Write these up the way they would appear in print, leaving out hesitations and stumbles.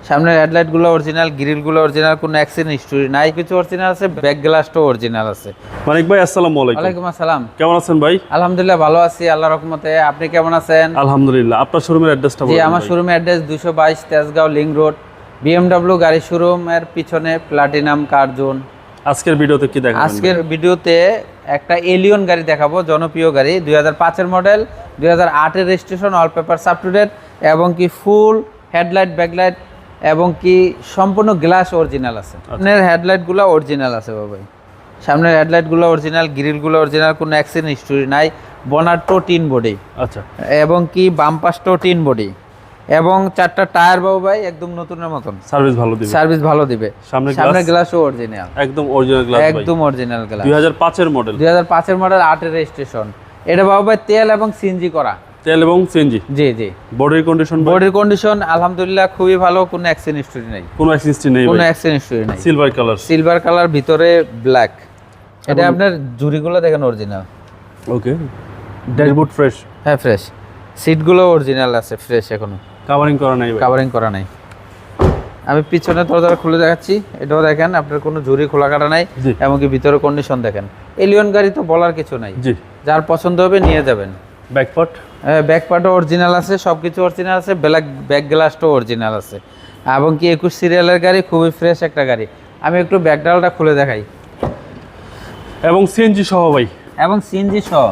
সামনের হেডলাইট গুলো original, grill গুলো অরিজিনাল, কোনো অ্যাক্সিডেন্ট হিস্টরি নাই, কিছু অরিজিনাল আছে, ব্যাক গ্লাসটাও অরিজিনাল আছে। মানিক ভাই আসসালামু আলাইকুম। ওয়ালাইকুম আসসালাম। কেমন আছেন ভাই? আলহামদুলিল্লাহ ভালো আছি আল্লাহর রহমতে। আপনি কেমন আছেন? আলহামদুলিল্লাহ। আপনার শোরুমের অ্যাড্রেসটা জি, বলুন। আমার শোরুমের address 222 Tejgaon link road, BMW গাড়ি শোরুমের পিছনে প্লাটিনাম কার জোন। আজকের ভিডিওতে কি দেখাবেন? আজকের ভিডিওতে একটা এলিয়ন গাড়ি দেখাবো, জনপ্রিয় গাড়ি, 2005-এর মডেল, 2008-এর registration, all papers up to date, এবং কি ফুল হেডলাইট, ব্যাকলাইট, এবং কি সম্পূর্ণ গ্লাস অরিজিনাল আছে। সামনের হেডলাইটগুলো অরিজিনাল আছে বাবাই, সামনের হেডলাইটগুলো অরিজিনাল, গ্রিলগুলো অরিজিনাল, কোনো অ্যাক্সিডেন্ট হিস্টরি নাই, বনারটো টিন বডি, আচ্ছা, এবং কি বাম্পাসটাও টিন বডি, এবং 4টা টায়ার বাবাই একদম নতুনের মতন, সার্ভিস ভালো দিবে। সার্ভিস ভালো দিবে। সামনের গ্লাসও অরিজিনাল, একদম অরিজিনাল গ্লাস ভাই, একদম অরিজিনাল গ্লাস। 2005-এর মডেল, 2005-এর মডেল, 8-এর রেজিস্ট্রেশন। এটা বাবাই তেল এবং সিএনজি করা। তেল এবং সিএনজি। জি জি। বডির কন্ডিশন? বডির কন্ডিশন আলহামদুলিল্লাহ খুবই ভালো, কোনো অ্যাক্সিডেন্ট হিস্টরি নাই, কোনো অ্যাক্সিডেন্ট নেই কোনো ভাই। অ্যাক্সিডেন্ট হিস্টরি নাই। সিলভার কালার, সিলভার কালার, ভিতরে ব্ল্যাক। এটা আপনার জুরিগুলো দেখেন অরিজিনাল। ওকে। Dashboard fresh? হ্যাঁ ফ্রেশ। সিটগুলো অরিজিনাল আছে, ফ্রেশ, এখনো কভারিং করা নাই ভাই? কাভারিং করা নাই। আমি পিছনে দরজাটা খুলে দেখাচ্ছি, এটাও দেখেন আপনার কোনো ঝুরি খোলা কাটা নাই, জি। এমনকি ভিতরে কন্ডিশন দেখেন। এলিয়ন গাড়ি তো বলার কিছু নাই, জি। যার পছন্দ হবে নিয়ে যাবেন। ব্যাকপার্ট? ব্যাক পার্টও অরিজিনাল আছে, সব কিছু অরিজিনাল আছে, ব্যাক গ্লাসটাও অরিজিনাল আছে, এবং কি 21 সিরিয়ালের গাড়ি, খুবই ফ্রেশ একটা গাড়ি। আমি একটু ব্যাকডালটা খুলে দেখাই, এবং সিএনজি সহ ভাই, এবং সিএনজি সহ,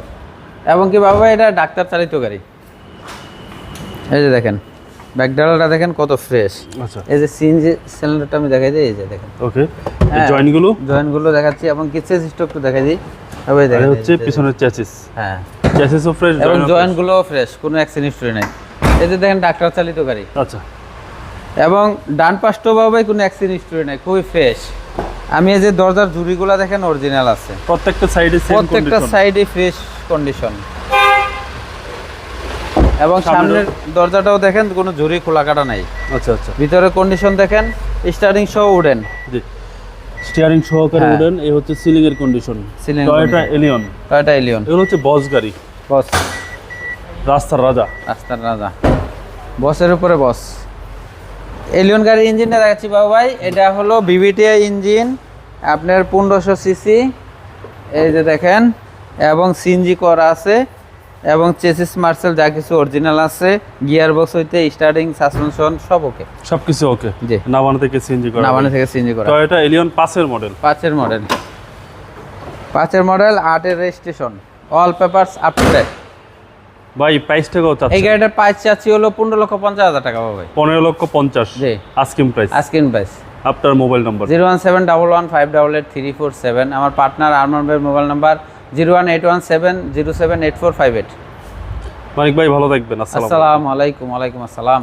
এবং কি বাবা এটা ডাক্তার চালিত গাড়ি। এই যে দেখেন ব্যাকডালটা দেখেন কত ফ্রেশ। আচ্ছা, এই যে সিএনজি সিলিন্ডারটা আমি দেখাই দিই, এই যে দেখেন। ওকে। হ্যাঁ, জয়েন্টগুলো? জয়েন্টগুলো দেখাচ্ছি, এবং কি চেসিস একটু দেখাই দিই। এই দেখেন হচ্ছে পিছনের চ্যাসিস। হ্যাঁ, চ্যাসিসও ফ্রেশ এবং জয়েন্টগুলো ফ্রেশ, কোনো অ্যাক্সিডেন্ট হিস্টরি নাই। এই যে দেখেন ডাক্তার চালিত গাড়ি। আচ্ছা, এবং ডান পাশটাও বাবাই কোনো অ্যাক্সিডেন্ট হিস্টরি নাই, খুবই ফ্রেশ। আমি এই যে দরজার জুড়িগুলো দেখেন অরিজিনাল আছে, প্রত্যেকটা সাইডে সেম কন্ডিশন, প্রত্যেকটা সাইডে ফ্রেশ কন্ডিশন। এবং সামনের দরজাটাও দেখেন কোনো জুড়ি খোলা কাটা নাই। আচ্ছা আচ্ছা। ভিতরে কন্ডিশন দেখেন, স্টার্টিং সহ উডেন। জি, স্টিয়ারিং সহকারে হ্যাঁ। উডেন। এই হচ্ছে সিলিং এর condition. Ceiling Toyota Allion. Toyota Allion, এগুলো হচ্ছে বস গাড়ি, বস, রাস্তার রাজা। রাস্তার রাজা, বসের উপরে বস। এলিয়ন গাড়ির ইঞ্জিনটা দেখাচ্ছি বাবু ভাই, এটা হলো ভিভিটিআই ইঞ্জিন, আপনার 1500 সিসি। এই যে দেখেন, এবং সিএনজি করা আছে, এবং চেসিস মার্সেল যা কিছু অরিজিনাল আছে, গিয়ার বক্স হইতে স্টার্টিং, সাসপেনশন সব ওকে, সবকিছু ওকে। জি। নাভানা থেকে সিএনজি করা, নাভানা থেকে সিএনজি করা। টয়োটা এলিয়ন 5-এর মডেল, 5-এর মডেল, 5-এর মডেল, 8-এর registration, all papers up to date. ভাই প্রাইসটা কত এই চাচ্ছেন? গাড়িটার প্রাইস চাচ্ছি হলো 15,50,000 টাকা ভাই। 15,50,000 জি। Asking price. Asking price. আপনার মোবাইল নাম্বার? 01711588347। আমার পার্টনার আরমান ভাইয়ের মোবাইল নাম্বার 01817078458। মানিক ভাই ভালো থাকবেন। আসসালামু আসসালামু আলাইকুম। ওয়ালাইকুম আসসালাম।